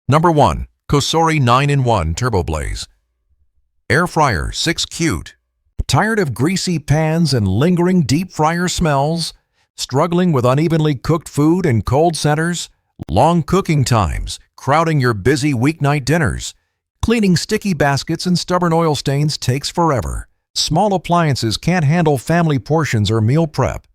Number 1. Cuisinart 9-in-1 Turbo Blaze Air Fryer 6 Cute. Tired of greasy pans and lingering deep fryer smells? Struggling with unevenly cooked food in cold centers? Long cooking times, crowding your busy weeknight dinners? Cleaning sticky baskets and stubborn oil stains takes forever. Small appliances can't handle family portions or meal prep.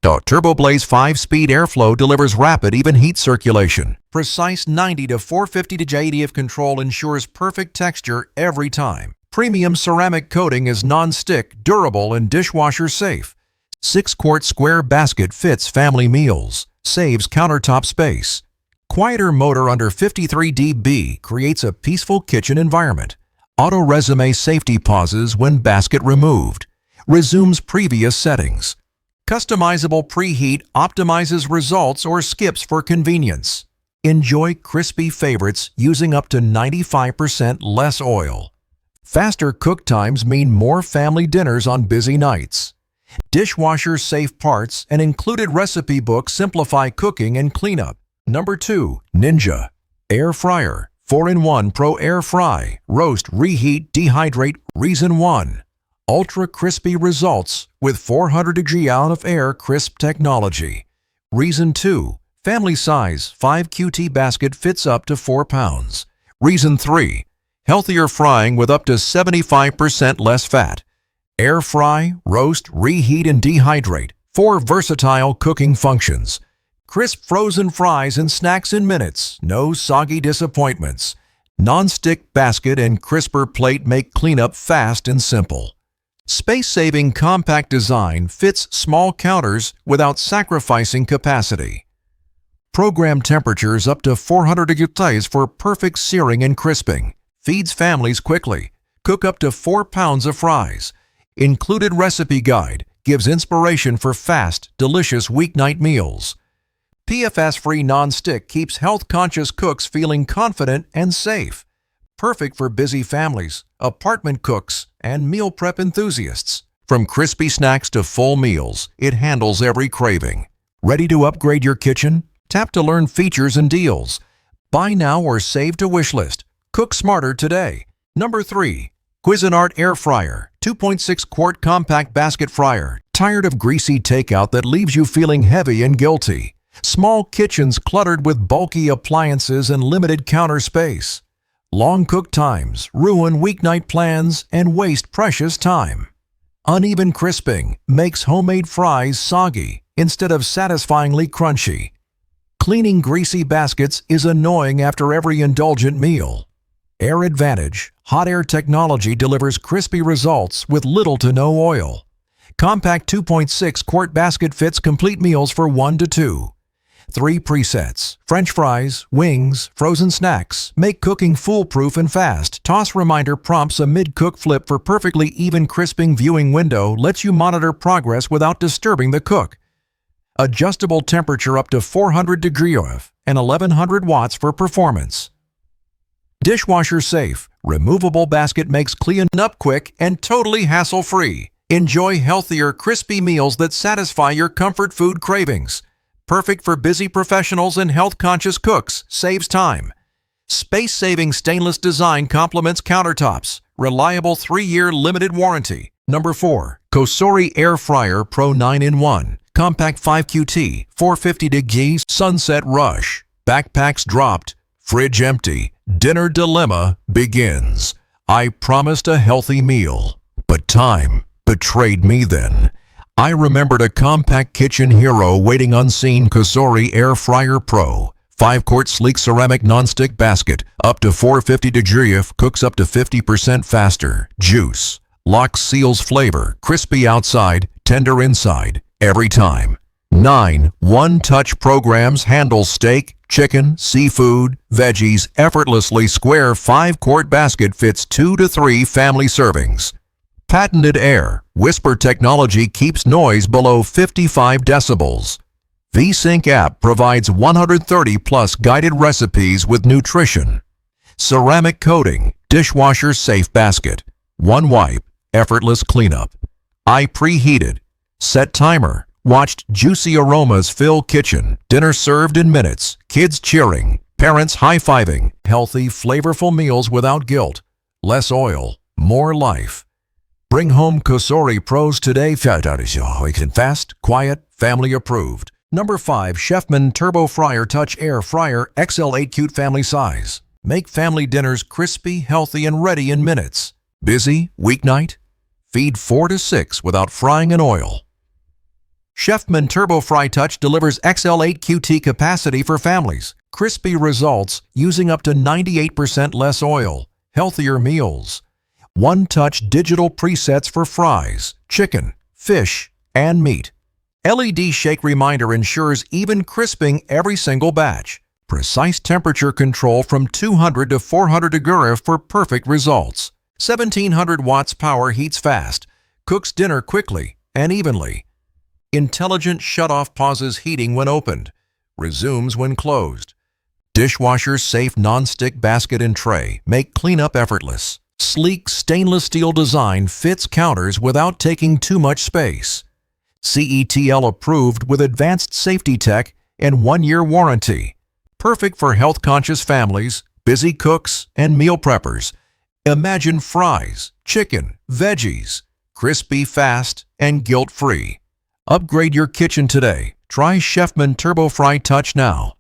The Turbo Blaze 5-speed airflow delivers rapid, even heat circulation. Precise 90 to 450 to 80 of control ensures perfect texture every time. Premium ceramic coating is non-stick, durable, and dishwasher safe. 6-quart square basket fits family meals, saves countertop space. Quieter motor under 53 dB creates a peaceful kitchen environment. Auto resume safety pauses when basket removed. Resumes previous settings. Customizable preheat optimizes results or skips for convenience. Enjoy crispy favorites using up to 95% less oil. Faster cook times mean more family dinners on busy nights. Dishwasher safe parts and included recipe book simplify cooking and cleanup. Number 2. Ninja Air Fryer 4-in-1 Pro Air Fry Roast, Reheat, Dehydrate. Reason 1. Ultra crispy results with 400 degree out of air crisp technology. Reason 2. Family size 5 QT basket fits up to 4 pounds. Reason 3. Healthier frying with up to 75% less fat. Air fry, roast, reheat, and dehydrate. 4 versatile cooking functions. Crisp frozen fries and snacks in minutes. No soggy disappointments. Non-stick basket and crisper plate make cleanup fast and simple. Space-saving compact design fits small counters without sacrificing capacity. Program temperatures up to 400 degrees for perfect searing and crisping. Feeds families quickly. Cook up to 4 pounds of fries. Included recipe guide gives inspiration for fast, delicious weeknight meals. PFAS-free non-stick keeps health-conscious cooks feeling confident and safe. Perfect for busy families, apartment cooks, and meal prep enthusiasts. From crispy snacks to full meals, it handles every craving. Ready to upgrade your kitchen? Tap to learn features and deals. Buy now or save to wish list. Cook smarter today. Number 3. Cuisinart Air Fryer 2.6 Quart Compact Basket Fryer. Tired of greasy takeout that leaves you feeling heavy and guilty? Small kitchens cluttered with bulky appliances and limited counter space. Long cook times ruin weeknight plans and waste precious time. Uneven crisping makes homemade fries soggy instead of satisfyingly crunchy. Cleaning greasy baskets is annoying after every indulgent meal. Air Advantage hot air technology delivers crispy results with little to no oil. Compact 2.6 quart basket fits complete meals for 1 to 2. 3 presets, French fries, wings, frozen snacks. Make cooking foolproof and fast. Toss reminder prompts a mid-cook flip for perfectly even crisping. Viewing window lets you monitor progress without disturbing the cook. Adjustable temperature up to 400 degrees and 1100 watts for performance. Dishwasher safe. Removable basket makes cleaning up quick and totally hassle-free. Enjoy healthier, crispy meals that satisfy your comfort food cravings. Perfect for busy professionals and health-conscious cooks. Saves time. Space-saving stainless design complements countertops. Reliable 3-year limited warranty. Number 4. Cuisinart Air Fryer Pro 9-in-1. Compact 5QT. 450 degrees. Sunset rush. Backpacks dropped. Fridge empty. Dinner dilemma begins. I promised a healthy meal, but time betrayed me then. I remembered a compact kitchen hero waiting unseen. Cuisinart Air Fryer Pro. 5-quart sleek ceramic nonstick basket. Up to 450 degrees. Cooks up to 50% faster. Juice. Locks, seals flavor. Crispy outside, tender inside. Every time. 9 one-touch programs handle steak, chicken, seafood, veggies effortlessly. Square 5-quart basket fits 2 to 3 family servings. Patented air whisper technology keeps noise below 55 decibels. VSync app provides 130-plus guided recipes with nutrition. Ceramic coating, dishwasher safe basket. 1 wipe, effortless cleanup. I preheated. Set timer. Watched juicy aromas fill kitchen. Dinner served in minutes. Kids cheering. Parents high-fiving, healthy, flavorful meals without guilt. Less oil, more life. Bring home Cuisinart Pros today. Fast, quiet, family approved. Number 5. Chefman Turbo Fryer Touch Air Fryer XL8 Cute Family Size. Make family dinners crispy, healthy, and ready in minutes. Busy? Weeknight? Feed 4 to 6 without frying in oil. Chefman Turbo Fry Touch delivers XL8 QT capacity for families. Crispy results using up to 98% less oil. Healthier meals. One-touch digital presets for fries, chicken, fish, and meat. LED shake reminder ensures even crisping every single batch. Precise temperature control from 200 to 400 degrees for perfect results. 1700 watts power heats fast, cooks dinner quickly and evenly. Intelligent shutoff pauses heating when opened, resumes when closed. Dishwasher safe non-stick basket and tray make cleanup effortless. Sleek stainless steel design fits counters without taking too much space. CETL approved with advanced safety tech and 1-year warranty. Perfect for health-conscious families, busy cooks, and meal preppers. Imagine fries, chicken, veggies, crispy fast and guilt-free. Upgrade your kitchen today. Try Chefman Turbo Fry Touch now.